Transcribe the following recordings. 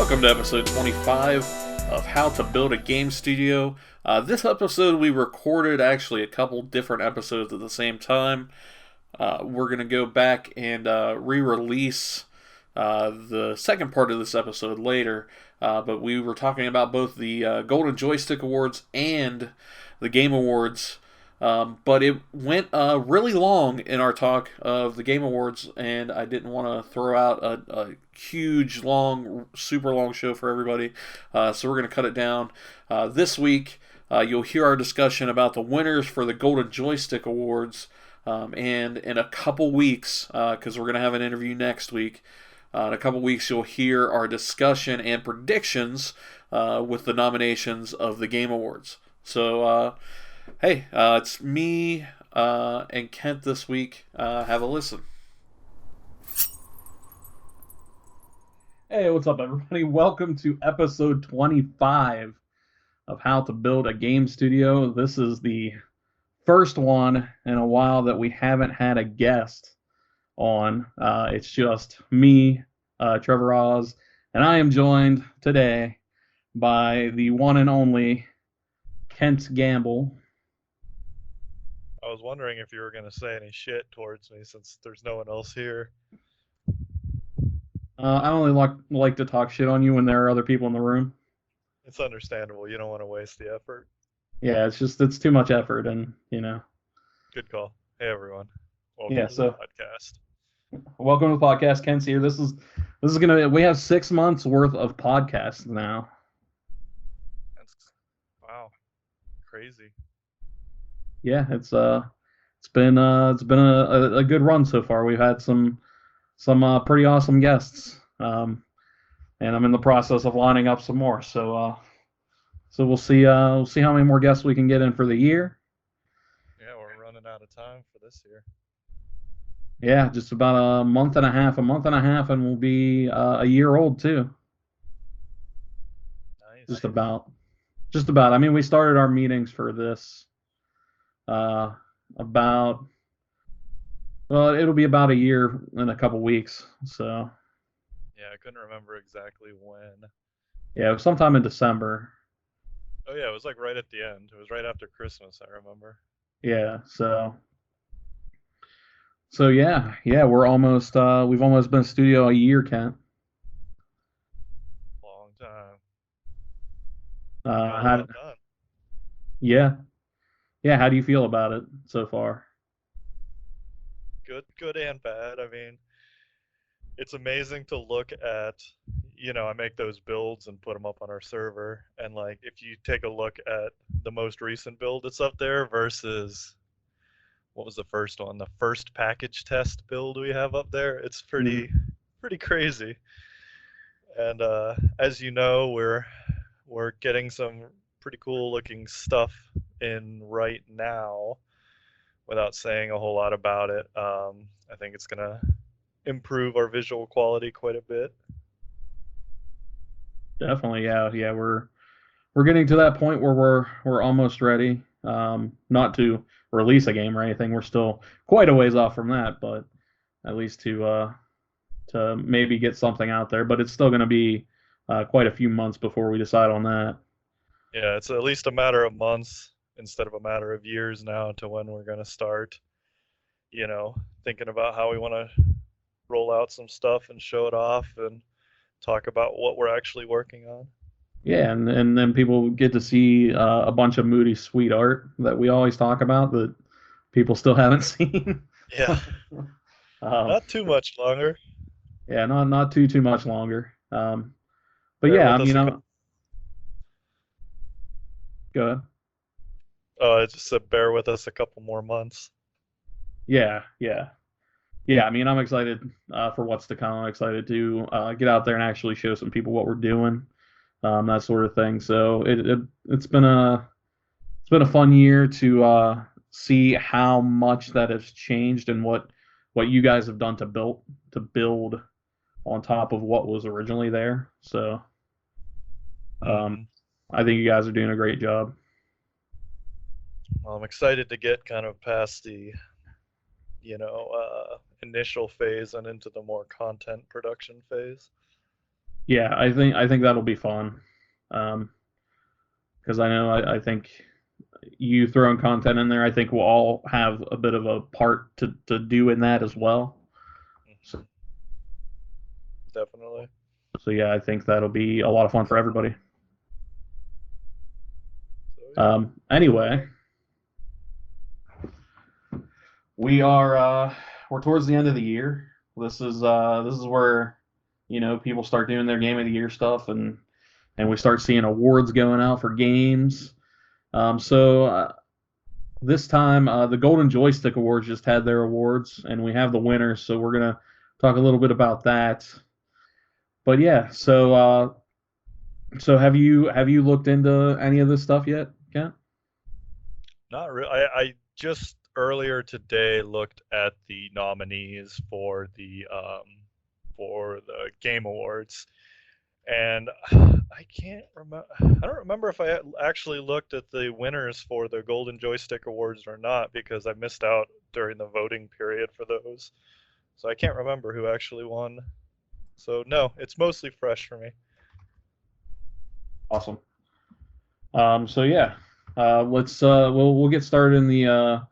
Welcome to episode 25 of How to Build a Game Studio. This episode we recorded actually a couple different episodes at the same time. We're going to go back and re-release the second part of this episode later. But we were talking about both the Golden Joystick Awards and the Game Awards. But it went really long in our talk of the Game Awards, and I didn't want to throw out a huge, long, super long show for everybody. So we're going to cut it down. This week, you'll hear our discussion about the winners for the Golden Joystick Awards. And in a couple weeks, because we're going to have an interview next week, in a couple weeks you'll hear our discussion and predictions with the nominations of the Game Awards. So, hey, it's me and Kent this week. Have a listen. Hey, what's up, everybody? Welcome to episode 25 of How to Build a Game Studio. This is the first one in a while that we haven't had a guest on. It's just me, Trevor, and I am joined today by the one and only Kent Gamble. I was wondering if you were going to say any shit towards me since there's no one else here. I only like to talk shit on you when there are other people in the room. It's understandable. You don't want to waste the effort. Yeah, it's too much effort, and Good call. Hey everyone. Welcome Yeah, to so the podcast. welcome to the podcast. Kent's here. This is we have 6 months worth of podcasts now. Wow, crazy. Yeah, it's been a good run so far. We've had some pretty awesome guests, and I'm in the process of lining up some more. So we'll see how many more guests we can get in for the year. Yeah, we're running out of time for this year. Yeah, just about a month and a half, and we'll be a year old too. Nice. Just about. I mean, we started our meetings for this it'll be about a year in a couple weeks. So Yeah, I couldn't remember exactly when. yeah, it was sometime in December. Oh yeah, it was like right at the end. It was right after Christmas, I remember. Yeah, so yeah, we're almost we've almost been in studio a year, Kent. Long time. How, Done. yeah, how do you feel about it so far? Good and bad. I mean, it's amazing to look at, I make those builds and put them up on our server, and like if you take a look at the most recent build that's up there versus what was the first one, the first package test build we have up there, it's pretty crazy. And as you know, we're getting some pretty cool looking stuff in right now without saying a whole lot about it. I think it's gonna improve our visual quality quite a bit. Definitely, yeah. We're getting to that point where we're almost ready. Not to release a game or anything. We're still quite a ways off from that, but at least to maybe get something out there. But it's still going to be quite a few months before we decide on that. Yeah, it's at least a matter of months instead of a matter of years now to when we're gonna start, thinking about how we want to roll out some stuff and show it off and talk about what we're actually working on. Yeah, and then people get to see a bunch of moody, sweet art that we always talk about that people still haven't seen. Yeah, not too much longer. Yeah, not too much longer. But Bear yeah, I with us mean, a go ahead. I just said bear with us a couple more months. Yeah. I mean, I'm excited for what's to come. I'm excited to get out there and actually show some people what we're doing, that sort of thing. So it's been a fun year to see how much that has changed and what you guys have done to build on top of what was originally there. So I think you guys are doing a great job. Well, I'm excited to get kind of past the initial phase and into the more content production phase. Yeah, I think that'll be fun. Because I know I think you throwing content in there, I think we'll all have a bit of a part to do in that as well. So, Hmm. Definitely. so yeah, I think that'll be a lot of fun for everybody. So yeah. Anyway, we are we're towards the end of the year. This is where people start doing their game of the year stuff, and we start seeing awards going out for games. So this time, the Golden Joystick Awards just had their awards, and we have the winners. So we're gonna talk a little bit about that. But yeah, so have you looked into any of this stuff yet, Kent? Not really. I just earlier today looked at the nominees for the Game Awards, and I can't remember. I don't remember if I actually looked at the winners for the Golden Joystick Awards or not because I missed out during the voting period for those. So I can't remember who actually won. So no, it's mostly fresh for me. Awesome. So yeah, we'll get started in the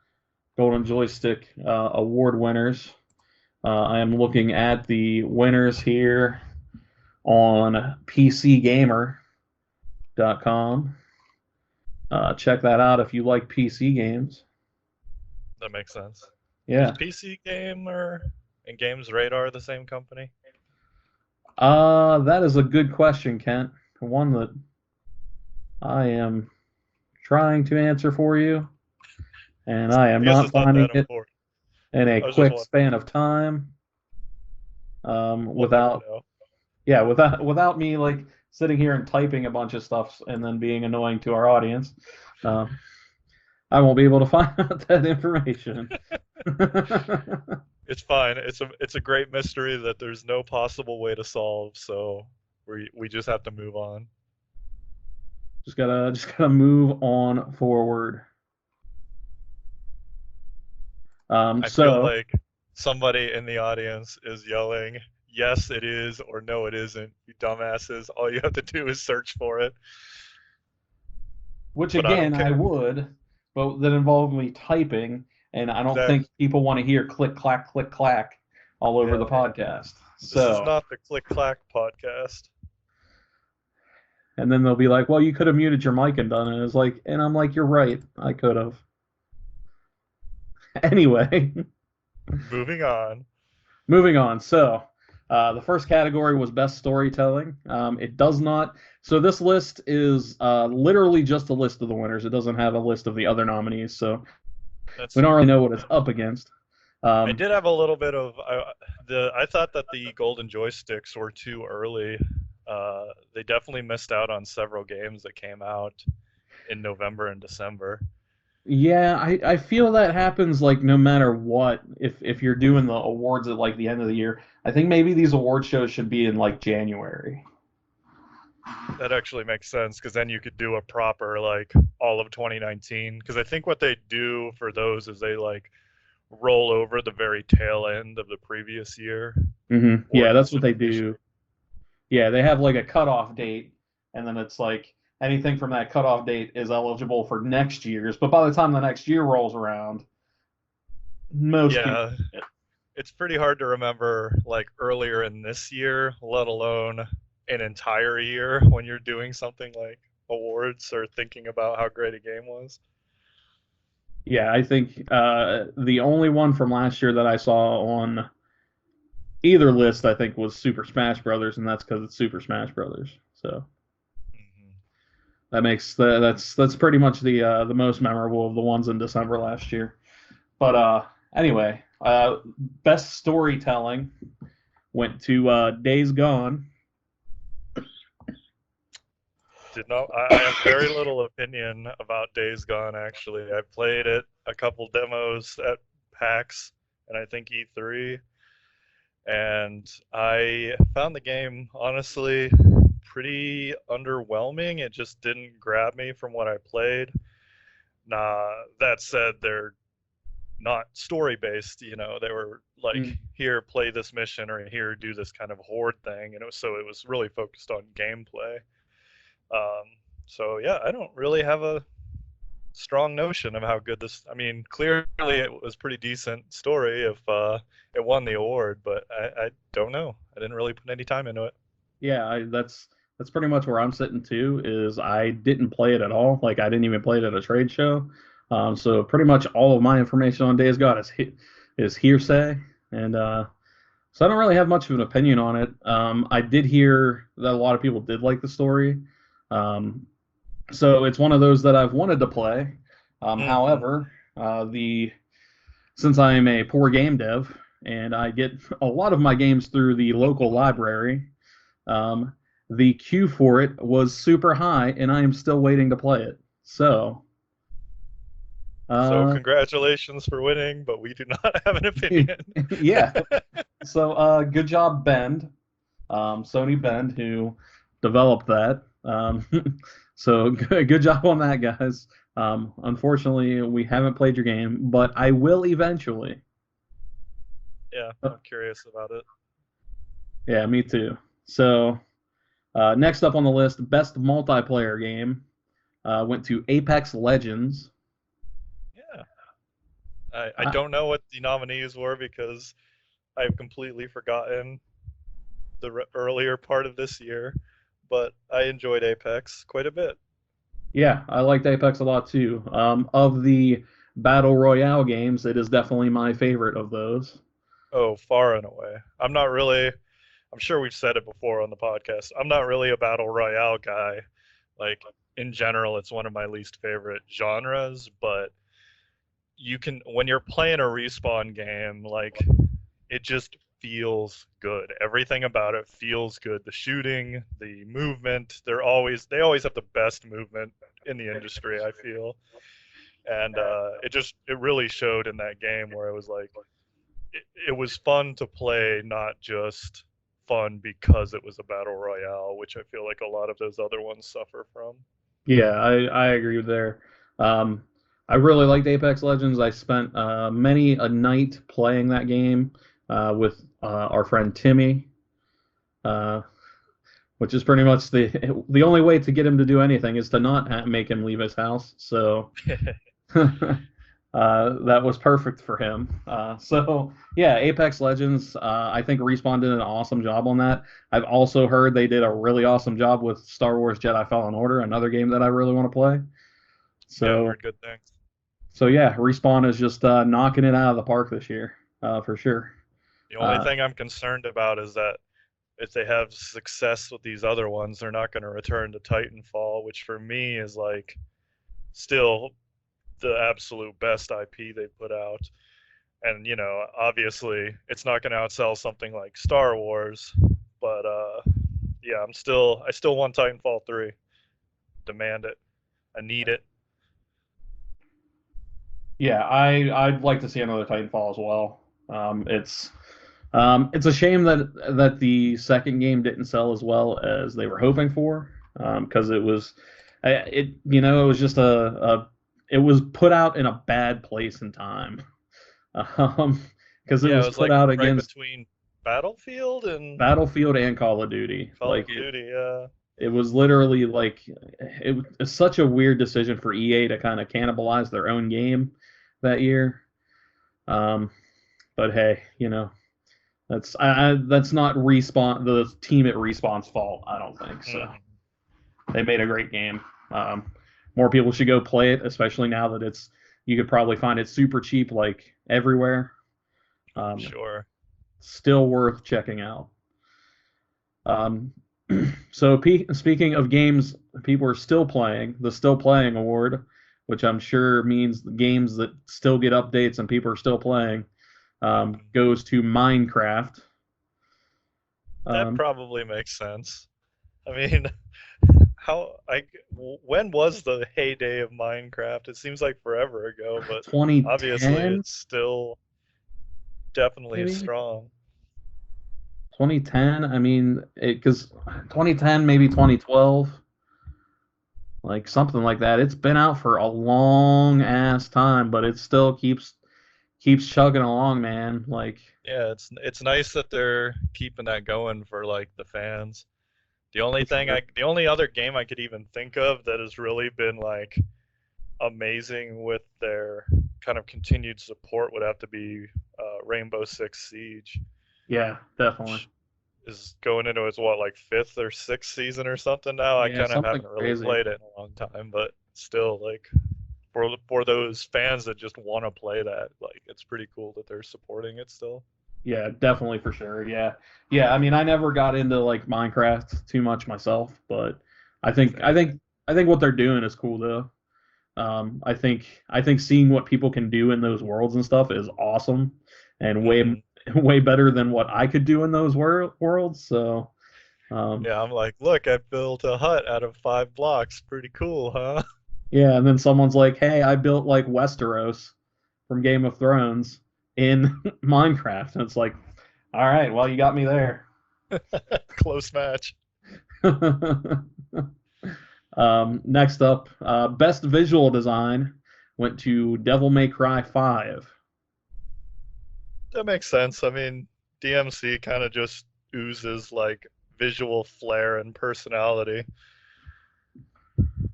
Golden Joystick Award winners. I am looking at the winners here on PCGamer.com. Check that out if you like PC games. That makes sense. Is Yeah. PC Gamer and Games Radar the same company? That is a good question, Kent. One that I am trying to answer for you, and I am I guess not it's not finding that it important. in a I was just quick wondering. span of time. We'll never Without know. yeah, without me like sitting here and typing a bunch of stuff and then being annoying to our audience, uh, I won't be able to find out that information. It's fine. It's a great mystery that there's no possible way to solve, so we just have to move on. just gotta move on forward. I feel So like somebody in the audience is yelling, "Yes, it is," or "No, it isn't." You dumbasses! All you have to do is search for it. which But I don't again I care. would, but that involved me typing, and I don't think Exactly. people want to hear click clack all over the Yeah. podcast. This is So, not the Click Clack podcast. and then they'll be like, "Well, you could have muted your mic and done it." It's like, and I'm like, "You're right, I could have." Anyway, Moving on. moving on. So, the first category was best storytelling. It does not. So this list is literally just a list of the winners. It doesn't have a list of the other nominees. So we That's don't really know what it's up against. I Um, did have a little bit of I thought that the golden joysticks were too early. They definitely missed out on several games that came out in November and December. yeah, I feel that happens like no matter what. If you're doing the awards at like the end of the year, I think maybe these award shows should be in like January. That actually makes sense because then you could do a proper like all of 2019. Because I think what they do for those is they like roll over the very tail end of the previous year or Yeah, the that's what they do. simulation. Yeah, they have like a cutoff date, and then it's like anything from that cutoff date is eligible for next year's. But by the time the next year rolls around, most people. Yeah, it's pretty hard to remember like earlier in this year, let alone an entire year when you're doing something like awards or thinking about how great a game was. Yeah, I think the only one from last year that I saw on either list, I think, was Super Smash Brothers, and that's because it's Super Smash Brothers. So Hmm. that's pretty much the most memorable of the ones in December last year. But anyway, best storytelling went to Days Gone. Did not. I have very little opinion about Days Gone. Actually, I played it a couple demos at PAX and I think E3, and I found the game honestly pretty underwhelming. It just didn't grab me from what I played. Nah, that said, not story based. They were like, Mm. here, play this mission, or here, do this kind of horde thing, and it was really focused on gameplay. Um, so yeah, I don't really have a strong notion of how good this. I mean, clearly it was pretty decent story if it won the award, but I don't know. I didn't really put any time into it. Yeah, that's pretty much where I'm sitting too. Is I didn't play it at all. Like I didn't even play it at a trade show. So pretty much all of my information on Days Gone is hearsay, and so I don't really have much of an opinion on it. I did hear that a lot of people did like the story. Um, so it's one of those that I've wanted to play. Hmm. However, the since I am a poor game dev and I get a lot of my games through the local library, um, the queue for it was super high, and I am still waiting to play it. So, So uh, congratulations for winning, but we do not have an opinion. yeah. So, good job, Bend, Sony Bend, who developed that. So, good job on that, guys. Unfortunately, we haven't played your game, but I will eventually. Yeah, I'm curious about it. Yeah, me too. So, next up on the list, best multiplayer game went to Apex Legends. Yeah, I I, don't know what the nominees were because I've completely forgotten the earlier part of this year, but I enjoyed Apex quite a bit. yeah, I liked Apex a lot too. Of the Battle Royale games, it is definitely my favorite of those. Oh, far and away. I'm sure we've said it before on the podcast. I'm not really a battle royale guy. Like, in general, it's one of my least favorite genres, but when you're playing a respawn game, like, it just feels good. Everything about it feels good. The shooting, the movement, they always have the best movement in the industry, I feel. And it really showed in that game where it was like it was fun to play, not just fun because it was a battle royale, which I feel like a lot of those other ones suffer from. Yeah, I agree there. Um, I really liked Apex Legends. I spent many a night playing that game with our friend Timmy, uh, which is pretty much the only way to get him to do anything is to not make him leave his house. So that was perfect for him. So yeah, Apex Legends. I think Respawn did an awesome job on that. I've also heard they did a really awesome job with Star Wars Jedi Fallen Order, another game that I really want to play. Yeah, I've So heard good things. so yeah, Respawn is just knocking it out of the park this year, for sure. The only Uh, thing I'm concerned about is that if they have success with these other ones, they're not going to return to Titanfall, which for me is like still the absolute best IP they put out. And obviously, it's not going to outsell something like Star Wars, but yeah, I still want Titanfall 3. Demand it. I need it. yeah, I'd like to see another Titanfall as well. It's a shame that the second game didn't sell as well as they were hoping for, because it was just it was put out in a bad place and time, um, because it Yeah, it was was put like out right against between Battlefield and Battlefield and Call of Duty. Call of Duty. It was literally like it was such a weird decision for EA to kind of cannibalize their own game that year. Um, but hey, that's not respawn the team at Respawn's fault. I don't think so. Mhm. They made a great game. Um, More people should go play it, especially now that you could probably find it super cheap like everywhere. Um, Sure. Still worth checking out. Um, so speaking of games people are still playing, the Still Playing Award, which I'm sure means the games that still get updates and people are still playing, Mhm. goes to Minecraft. That Um, probably makes sense. I mean, when was the heyday of Minecraft? It seems like forever ago, but obviously 2010, it's still definitely maybe strong. 2010. I mean, because 2010, maybe 2012, like something like that. It's been out for a long ass time, but it still keeps keeps chugging along, man. Like, Yeah, it's nice that they're keeping that going for like the fans. for sure. The only other game I could even think of that has really been like amazing with their kind of continued support would have to be Rainbow Six Siege, Yeah, definitely. which is going into its what like fifth or sixth season or something now. I Yeah, kind of something haven't really crazy. played it in a long time, but still like for those fans that just want to play that, like it's pretty cool that they're supporting it still. Yeah, definitely for sure. Yeah. Yeah, I mean, I never got into like Minecraft too much myself, but I think I Same. think I think what they're doing is cool though. I think seeing what people can do in those worlds and stuff is awesome and way Hmm. way better than what I could do in those worlds. So, Yeah, I'm like, look, I built a hut out of 5 blocks. Pretty cool, huh? yeah, and then someone's like, "Hey, I built like Westeros from Game of Thrones in Minecraft." And it's like, "All right, well, you got me there." Close match. Next up, best visual design went to Devil May Cry 5. That makes sense. I mean, DMC kind of just oozes like visual flair and personality.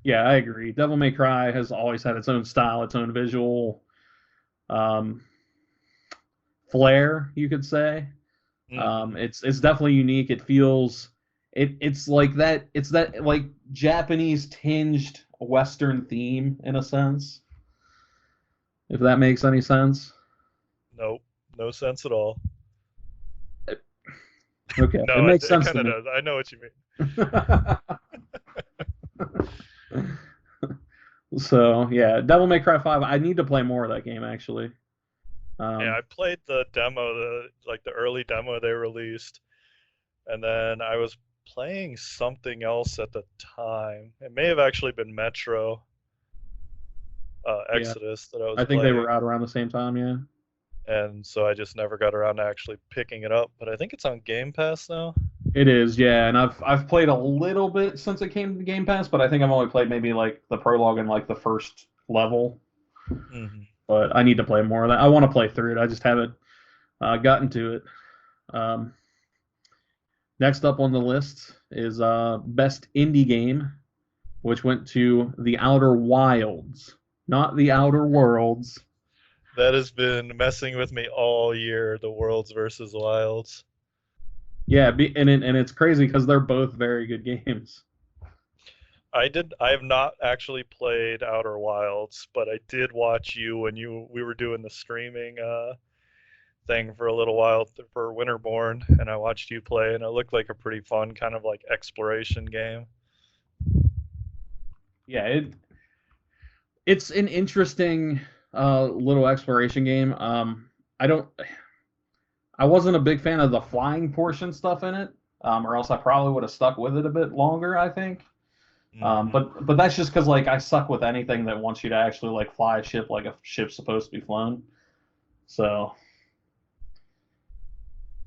Yeah, I agree. Devil May Cry has always had its own style, its own visual um, flair, you could say. Hmm. It's definitely unique. It feels it's like that. It's that like Japanese tinged Western theme in a sense, if that makes any sense. Nope, no sense at all. Okay, it No, makes it sense to kind of me. does. I know what you mean. So yeah, Devil May Cry 5. I need to play more of that game actually. Yeah, Um, I played the demo, the early demo they released, and then I was playing something else at the time. It may have actually been Metro yeah, Exodus that I was I think they were playing, out around the same time. Yeah, and so I just never got around to actually picking it up. But I think it's on Game Pass now. it is. Yeah, and I've played a little bit since it came to Game Pass, but I think I've only played maybe like the prologue and like the first level. Hmm. But I need to play more of that. I want to play through it. I just haven't gotten to it. Um, Next up on the list is best indie game, which went to The Outer Wilds, not The Outer Worlds. That has been messing with me all year. The Worlds versus Wilds. Yeah, and it's crazy because they're both very good games. I have not actually played Outer Wilds, but I did watch you when you we were doing the streaming thing for a little while for Winterborn, and I watched you play, and it looked like a pretty fun kind of like exploration game. Yeah, it's an interesting little exploration game. I don't I wasn't a big fan of the flying portion stuff in it, or else I probably would have stuck with it a bit longer, I think. Hmm. But that's just because like I suck with anything that wants you to actually like fly a ship like a ship's supposed to be flown. So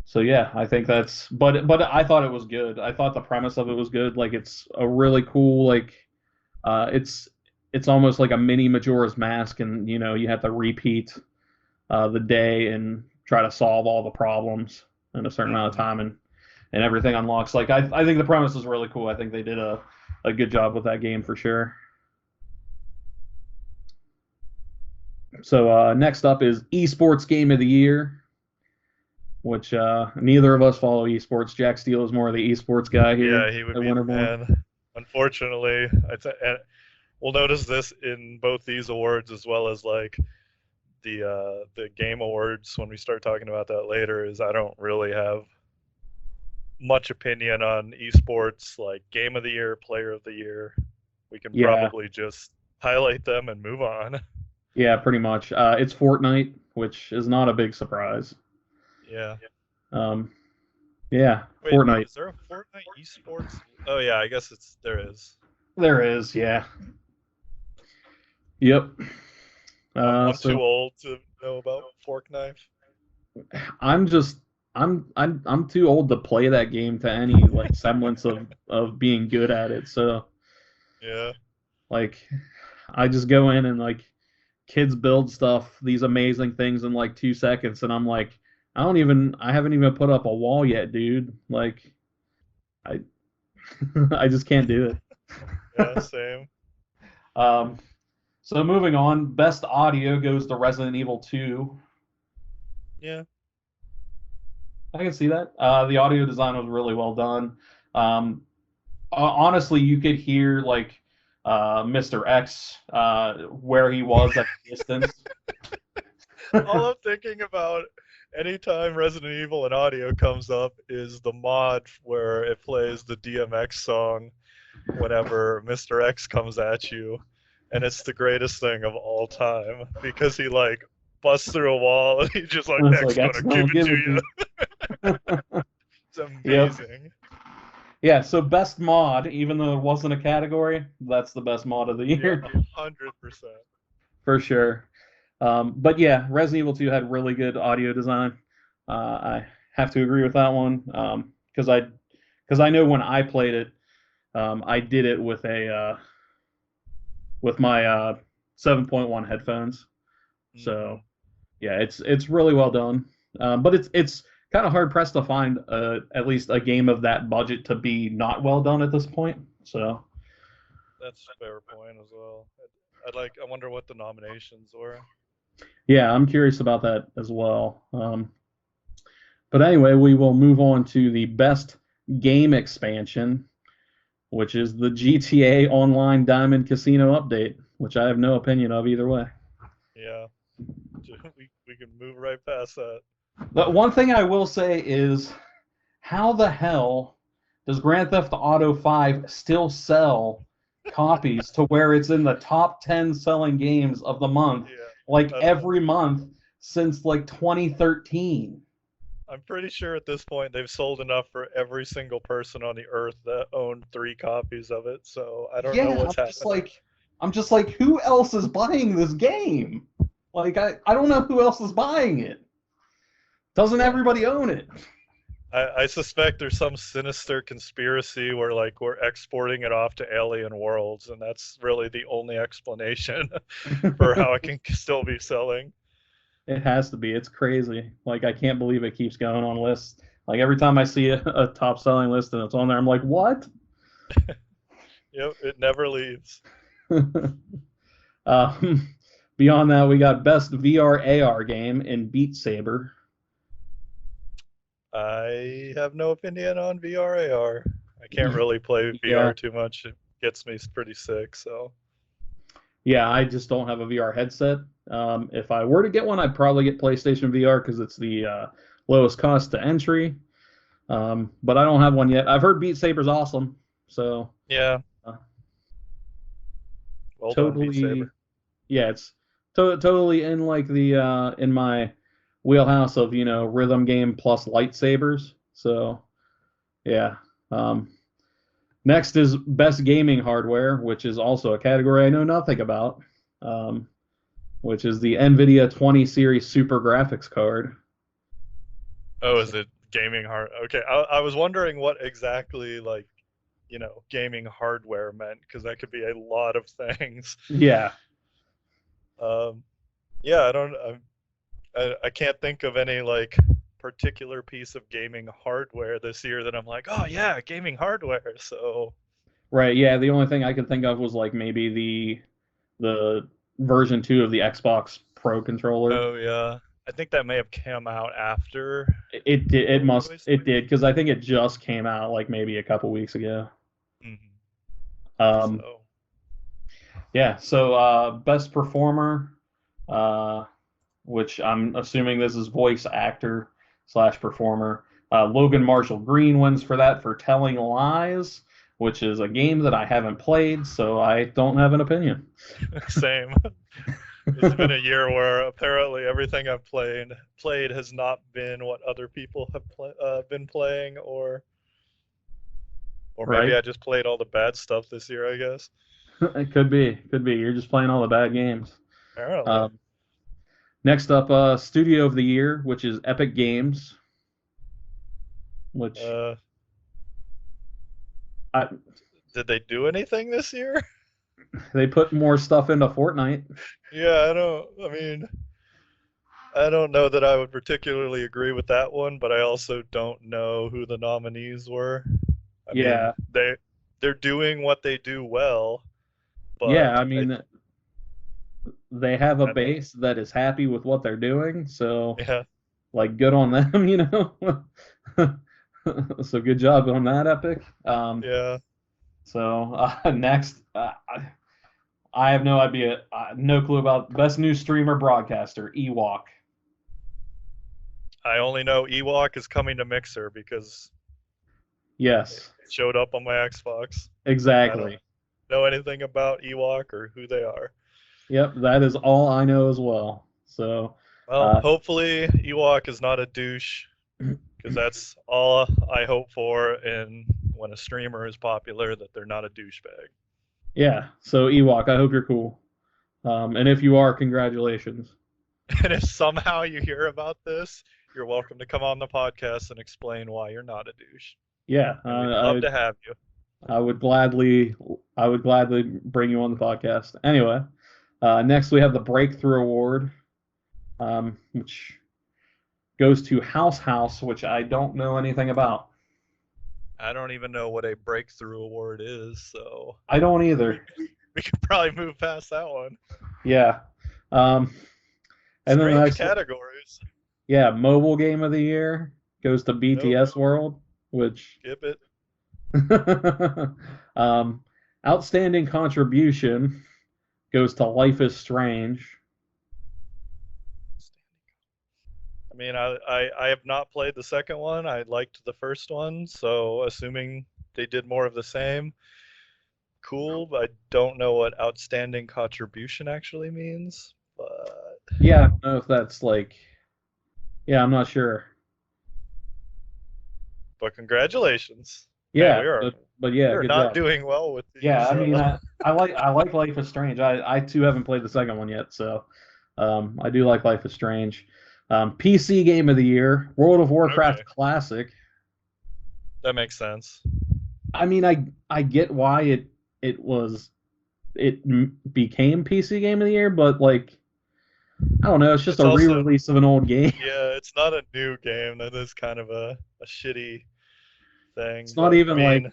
so yeah, I think that's but I thought it was good. I thought the premise of it was good. Like it's a really cool like it's almost like a mini Majora's Mask, and you have to repeat the day and try to solve all the problems in a certain amount of Hmm. time, and everything unlocks. Like I think the premise is really cool. I think they did a good job with that game for sure. So next up is Esports Game of the Year, which neither of us follow esports. Jack Steele is more of the esports guy here Yeah, he would at be the Winterborn. man. Unfortunately, and we'll notice this in both these awards as well as like the game awards when we start talking about that later. Is I don't really have much opinion on esports like game of the year, player of the year. We can Yeah, probably just highlight them and move on. yeah, pretty much. It's Fortnite, which is not a big surprise. Yeah. Um, yeah, Wait, Fortnite. is there a Fortnite esports? Oh yeah, I guess there is. There is, yeah. Yep. I'm too So old to know about Fork Knife. I'm just I'm too old to play that game to any like semblance of being good at it. So Yeah. like I just go in and like kids build stuff, these amazing things in like 2 seconds, and I'm like, I haven't even put up a wall yet, dude. Like, I, I just can't do it. Yeah, same. Um, so moving on, best audio goes to Resident Evil 2. Yeah. I can see that. The audio design was really well done. Honestly, you could hear like Mr. X where he was at a distance. All I'm thinking about anytime Resident Evil and audio comes up is the mod where it plays the DMX song whenever Mr. X comes at you. And it's the greatest thing of all time because he like busts through a wall and he's just like, It's X like, gonna X give gonna it give to it you. It's Yep. amazing. Yeah, so best mod, even though it wasn't a category, that's the best mod of the Yeah, year 100%. for sure. But yeah, Resident Evil 2 had really good audio design. I have to agree with that one because I know when I played it, I did it with my 7.1 headphones. So yeah, it's really well done. But it's kind of hard pressed to find at least a game of that budget to be not well done at this point. So That's a fair point as well. I wonder what the nominations were. yeah, I'm curious about that as well. But anyway, we will move on to the best game expansion, which is the GTA Online Diamond Casino update, which I have no opinion of either way. Yeah. We can move right past that. But one thing I will say is, how the hell does Grand Theft Auto 5 still sell copies to where it's in the top 10 selling games of the month, Yeah. like I don't know. every month since like 2013? I'm pretty sure at this point they've sold enough for every single person on the earth that owned 3 copies of it. So I don't know what's happening. I'm just like, who else is buying this game? Like, I don't know who else is buying it. Doesn't everybody own it? I suspect there's some sinister conspiracy where like we're exporting it off to alien worlds, and that's really the only explanation for how it can still be selling. It has to be. It's crazy. Like, I can't believe it keeps going on lists. Like, every time I see a top selling list and it's on there, I'm like, what? Yep, it never leaves. Beyond that, we got best VR AR game in Beat Saber. I have no opinion on VR AR. I can't really play VR too much. It gets me pretty sick, so. Yeah, I just don't have a VR headset. If I were to get one, I'd probably get PlayStation VR because it's the lowest cost to entry. But I don't have one yet. I've heard Beat Saber's awesome, so yeah. Well totally. Done, Beat Saber. Yeah, it's totally in like the in my wheelhouse of rhythm game plus lightsabers. So yeah. Next is best gaming hardware, which is also a category I know nothing about, which is the NVIDIA 20 series Super Graphics card. Oh, is it gaming hard? Okay, I was wondering what exactly like gaming hardware meant because that could be a lot of things. Yeah. Yeah, I can't think of any like particular piece of gaming hardware this year that I'm like, oh yeah, gaming hardware. So right, yeah. The only thing I could think of was like maybe the version 2 of the Xbox Pro controller. Oh yeah, I think that may have come out after. It did. It did because I think it just came out like maybe a couple weeks ago. Mm-hmm. Yeah. So best performer. Which I'm assuming this is voice actor / performer. Logan Marshall Green wins for that for Telling Lies, which is a game that I haven't played, so I don't have an opinion. Same. It's been a year where apparently everything I've played has not been what other people have been playing, or maybe right? I just played all the bad stuff this year, I guess. It could be. You're just playing all the bad games. Apparently. Next up, Studio of the Year, which is Epic Games. Which did they do anything this year? They put more stuff into Fortnite. Yeah, I don't know that I would particularly agree with that one, but I also don't know who the nominees were. I mean, Yeah, they're doing what they do well, yeah. but I mean, they have a I mean, base that is happy with what they're doing, so yeah, like good on them, you know. So good job on that, Epic. yeah. So next, I have no idea, no clue about best new streamer broadcaster, Ewok. I only know Ewok is coming to Mixer because it Yes, showed up on my Xbox. I don't exactly. know anything about Ewok or who they are. Yep, that is all I know as well. So, Well, uh, hopefully Ewok is not a douche, because that's all I hope for in when a streamer is popular, that they're not a douchebag. yeah. So Ewok, I hope you're cool. And if you are, congratulations. And if somehow you hear about this, you're welcome to come on the podcast and explain why you're not a douche. Yeah, And we'd love to have you. I would gladly, I would gladly bring you on the podcast. Anyway, next we have the Breakthrough Award, which goes to House, which I don't know anything about. I don't even know what a breakthrough award is, so I don't we, either. we could probably move past that one. Yeah. Um, and then the Strange next one, categories. yeah, Mobile Game of the Year goes to Nope. BTS World, which Skip it. um, Outstanding Contribution goes to Life is Strange. I mean, I have not played the second one. I liked the first one, so assuming they did more of the same, cool. But I don't know what outstanding contribution actually means. But Yeah, I don't know if that's like, yeah, I'm not sure. congratulations. Man, Yeah, but we yeah, are good not job. doing well with Yeah, these. I mean, I like Life is Strange. I too haven't played the second one yet, so I do like Life is Strange. PC Game of the Year, World of Okay, Warcraft Classic. that makes sense. I mean, I get why became PC Game of the Year, but like I don't know, it's just It's a also, re-release of an old game. yeah, it's not a new game. That is kind of a shitty It's thing. not But I even like mean,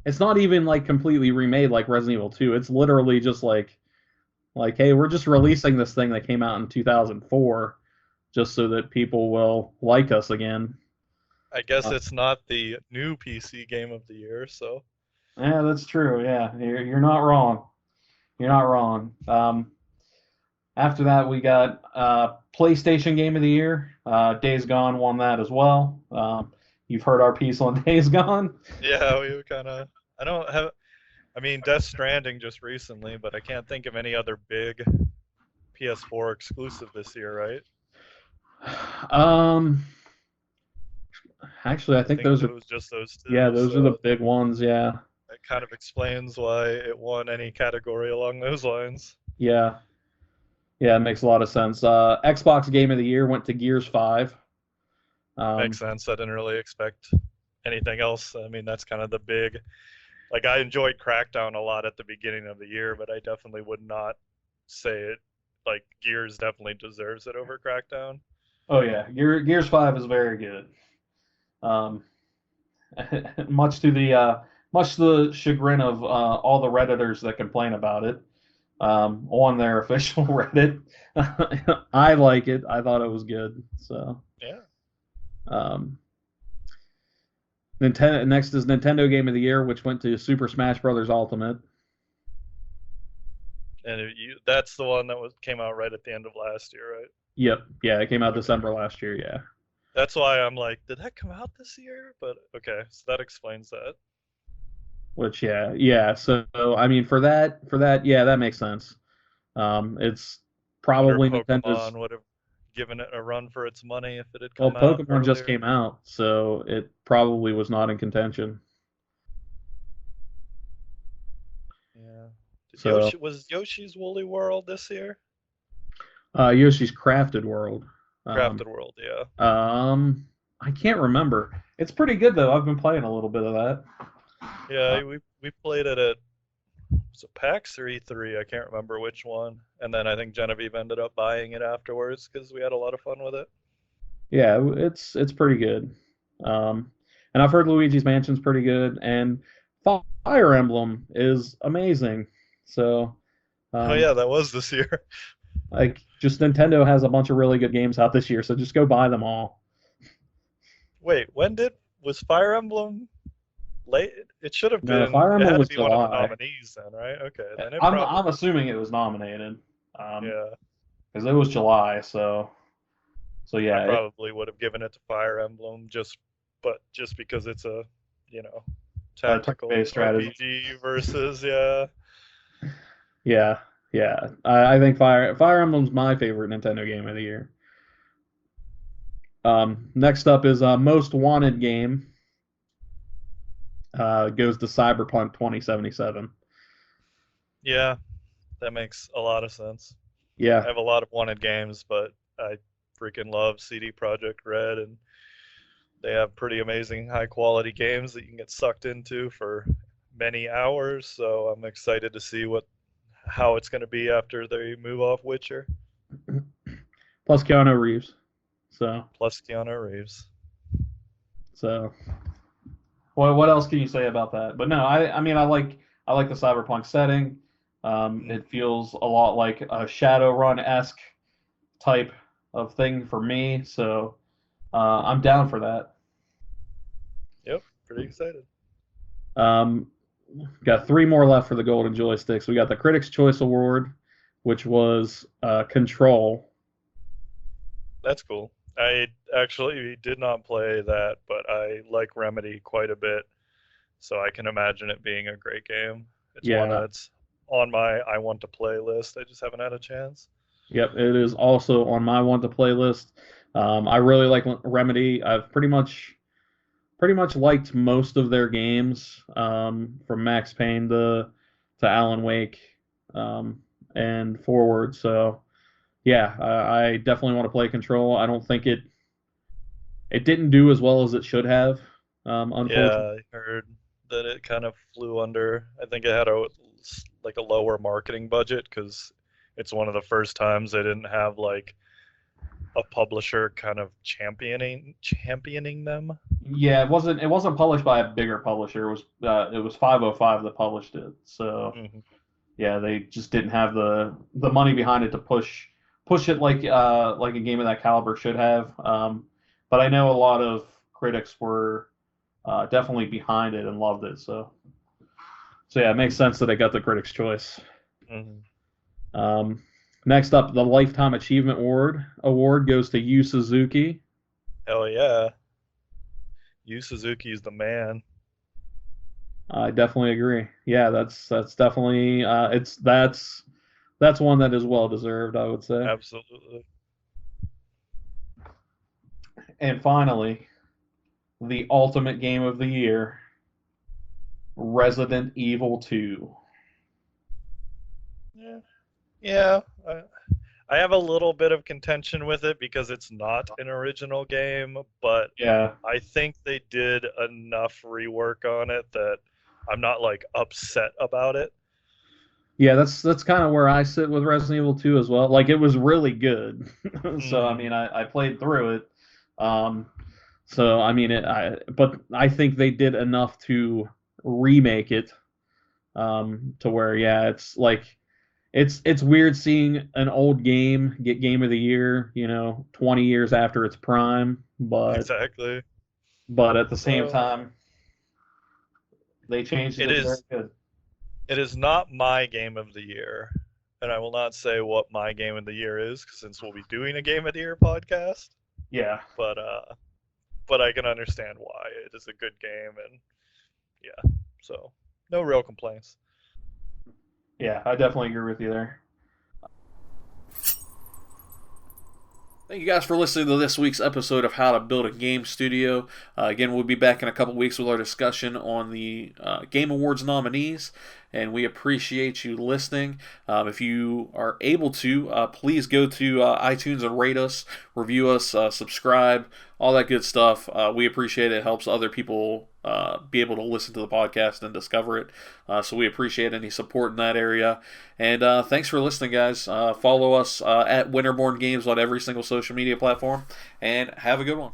it's not even like completely remade like Resident Evil 2. It's literally just like hey, we're just releasing this thing that came out in 2004 just so that people will like us again. I guess Uh, it's not the new PC game of the year, so yeah, that's true. Yeah, you're not wrong. You're not wrong. After that, we got PlayStation Game of the Year. Days Gone won that as well. You've heard our piece on Days Gone. yeah, we kind of. I don't have. I mean, Death Stranding just recently, but I can't think of any other big PS4 exclusive this year, right? Um, Actually, I I think think those it are was just those yeah, two, those are the so big ones. Yeah, that kind of explains why it won any category along those lines. yeah, yeah. It makes a lot of sense. Xbox Game of the Year went to Gears 5. Makes Um, sense. I didn't really expect anything else. I mean, that's kind of the big. Like, I enjoyed Crackdown a lot at the beginning of the year, but I definitely would not say it. Like, Gears definitely deserves it over Crackdown. oh yeah, Gears 5 is very good. Um, much to the much to the chagrin of all the redditors that complain about it on their official Reddit. I like it. I thought it was good. So Yeah. um, Nintendo next is Nintendo Game of the Year, which went to Super Smash Bros. Ultimate. And that's the one that came out right at the end of last year, right? Yep, yeah, it came out Okay. December last year. Yeah, That's why I'm like, did that come out this year? But okay, so that explains that. which yeah. So I mean, for that, yeah, that makes sense. It's Wonder if probably Nintendo's. Pokemon would have given it a run for its money if it had Well, come out Pokemon just earlier. came out, so it probably was not in contention. Yeah. So Was Yoshi's Woolly World this year? Yoshi's Crafted World. Um, Crafted World, yeah. I can't remember. It's pretty good though. I've been playing a little bit of that. Yeah, we played it at was it PAX or E3? I can't remember which one. And then I think Genevieve ended up buying it afterwards because we had a lot of fun with it. Yeah, it's pretty good. And I've heard Luigi's Mansion's pretty good, and Fire Emblem is amazing. So, Oh um, yeah, that was this year. like, just Nintendo has a bunch of really good games out this year, so just go buy them all. Wait, was Fire Emblem late? It should have No, been. Fire It Emblem had to was be one of the July. nominees then, right? Okay, then it I'm probably. assuming it was nominated, Yeah, because it was July. So I yeah, probably would have given it to Fire Emblem just because it's a, you know, tactical turn-based strategy. RPG versus yeah. Yeah, yeah. I think Fire Emblem's my favorite Nintendo game of the year. Next up is Most Wanted game. Goes to Cyberpunk 2077. Yeah, that makes a lot of sense. I Yeah, have a lot of wanted games, but I freaking love CD Projekt Red, and they have pretty amazing high quality games that you can get sucked into for many hours. So I'm excited to see how it's going to be after they move off Witcher. plus Keanu Reeves. So Plus Keanu Reeves. so what else can you say about that? But no, I mean I like the cyberpunk setting. It feels a lot like a Shadowrun-esque type of thing for me, so I'm down for that. Yep, pretty excited. Um, got three more left for the Golden Joysticks. We got the Critics' Choice Award, which was Control. That's cool. I actually did not play that, but I like Remedy quite a bit, so I can imagine it being a great game. It's one Yeah, that's on my I want to play list. I just haven't had a chance. yep, it is also on my want to play list. I really like Remedy. I've pretty much liked most of their games, from Max Payne to Alan Wake, and forward. So yeah, I definitely want to play Control. I don't think it didn't do as well as it should have, unfortunately. Yeah, I heard that it kind of flew under. I think it had a lower marketing budget because it's one of the first times they didn't have like a publisher kind of championing them. Yeah, it wasn't published by a bigger publisher. It was 505 that published it. So Hmm. yeah, they just didn't have the money behind it to push it like a game of that caliber should have. But I know a lot of critics were definitely behind it and loved it. So yeah, it makes sense that it got the Critics' Choice. Hmm. Um, Next up, the Lifetime Achievement Award goes to Yu Suzuki. Hell yeah, Yu Suzuki is the man. I definitely agree. Yeah, that's definitely that's one that is well deserved, I would say. Absolutely. And finally, the ultimate game of the year, Resident Evil 2. Yeah, yeah. I have a little bit of contention with it because it's not an original game, but Yeah. I think they did enough rework on it that I'm not like upset about it. Yeah, that's kind of where I sit with Resident Evil 2 as well. Like it was really good. So I Hmm. mean I played through it. Um so I mean but I think they did enough to remake it, to where yeah, it's like it's weird seeing an old game get Game of the Year, 20 years after its prime, Exactly. but at the same Uh, time, they changed it it very is good. it is not my game of the year, and I will not say what my game of the year is since we'll be doing a game of the year podcast. Yeah, But I can understand why. It is a good game, and yeah, so no real complaints. yeah, I definitely agree with you there. Thank you guys for listening to this week's episode of How to Build a Game Studio. Again, we'll be back in a couple weeks with our discussion on the Game Awards nominees, and we appreciate you listening. If you are able to, please go to iTunes and rate us, review us, subscribe, all that good stuff. We appreciate it. It helps other people be able to listen to the podcast and discover it. So we appreciate any support in that area. And thanks for listening, guys. Follow us at Winterborn Games on every single social media platform, and have a good one.